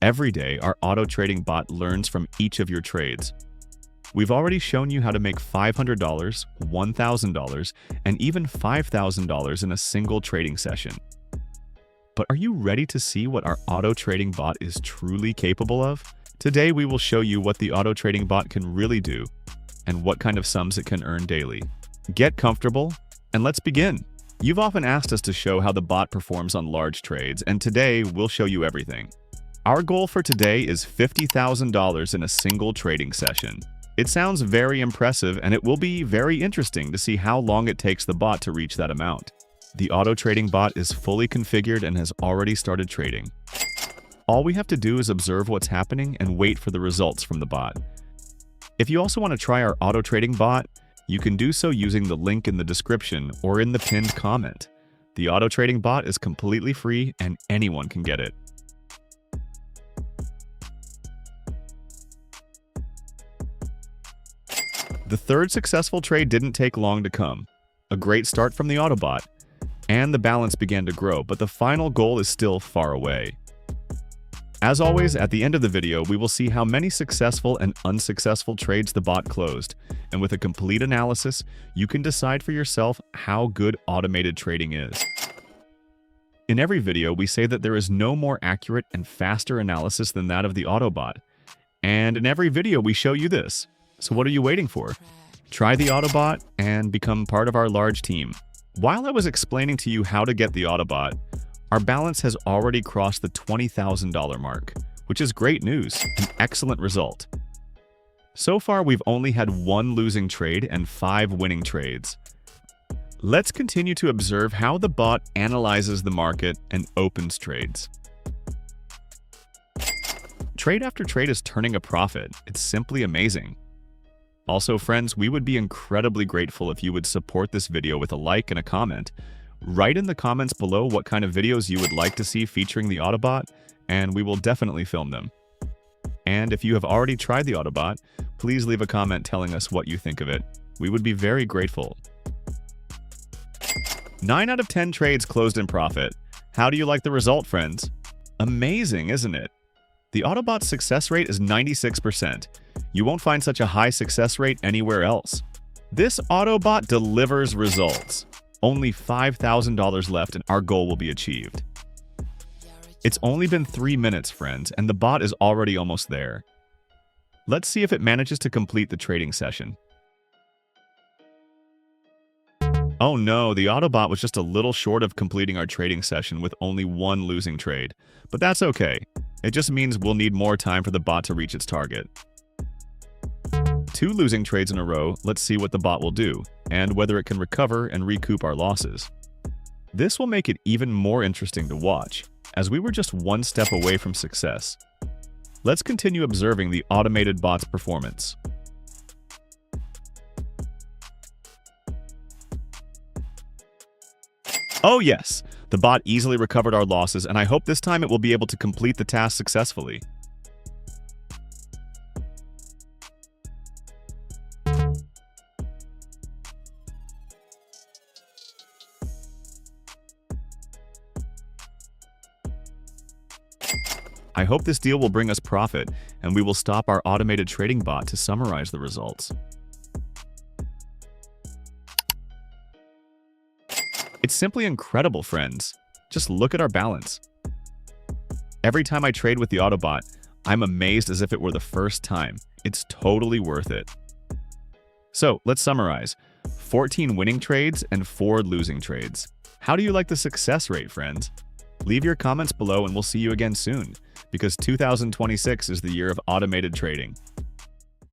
Every day, our auto trading bot learns from each of your trades. We've already shown you how to make $500, $1,000, and even $5,000 in a single trading session. But are you ready to see what our auto trading bot is truly capable of? Today, we will show you what the auto trading bot can really do and what kind of sums it can earn daily. Get comfortable, and let's begin. You've often asked us to show how the bot performs on large trades, and today we'll show you everything. Our goal for today is $50,000 in a single trading session. It sounds very impressive, and it will be very interesting to see how long it takes the bot to reach that amount. The auto trading bot is fully configured and has already started trading. All we have to do is observe what's happening and wait for the results from the bot. If you also want to try our auto trading bot, you can do so using the link in the description or in the pinned comment. The auto trading bot is completely free and anyone can get it. The third successful trade didn't take long to come. A great start from the Autobot, and the balance began to grow, but the final goal is still far away. As always, at the end of the video, we will see how many successful and unsuccessful trades the bot closed, and with a complete analysis, you can decide for yourself how good automated trading is. In every video, we say that there is no more accurate and faster analysis than that of the Autobot, and in every video we show you this. So what are you waiting for? Try the Autobot and become part of our large team. While I was explaining to you how to get the Autobot, our balance has already crossed the $20,000 mark, which is great news, an excellent result. So far, we've only had one losing trade and 5 winning trades. Let's continue to observe how the bot analyzes the market and opens trades. Trade after trade is turning a profit. It's simply amazing. Also, friends, we would be incredibly grateful if you would support this video with a like and a comment. Write in the comments below what kind of videos you would like to see featuring the Autobot, and we will definitely film them. And if you have already tried the Autobot, please leave a comment telling us what you think of it. We would be very grateful. 9 out of 10 trades closed in profit. How do you like the result, friends? Amazing, isn't it? The Autobot's success rate is 96%. You won't find such a high success rate anywhere else. This Autobot delivers results. Only $5,000 left and our goal will be achieved. It's only been 3 minutes, friends, and the bot is already almost there. Let's see if it manages to complete the trading session. Oh no, the Autobot was just a little short of completing our trading session with only one losing trade. But that's okay. It just means we'll need more time for the bot to reach its target. 2 losing trades in a row, let's see what the bot will do, and whether it can recover and recoup our losses. This will make it even more interesting to watch, as we were just one step away from success. Let's continue observing the automated bot's performance. Oh yes, the bot easily recovered our losses, and I hope this time it will be able to complete the task successfully. I hope this deal will bring us profit, and we will stop our automated trading bot to summarize the results. It's simply incredible, friends. Just look at our balance. Every time I trade with the Autobot, I'm amazed as if it were the first time. It's totally worth it. So, let's summarize. 14 winning trades and 4 losing trades. How do you like the success rate, friends? Leave your comments below and we'll see you again soon, because 2026 is the year of automated trading.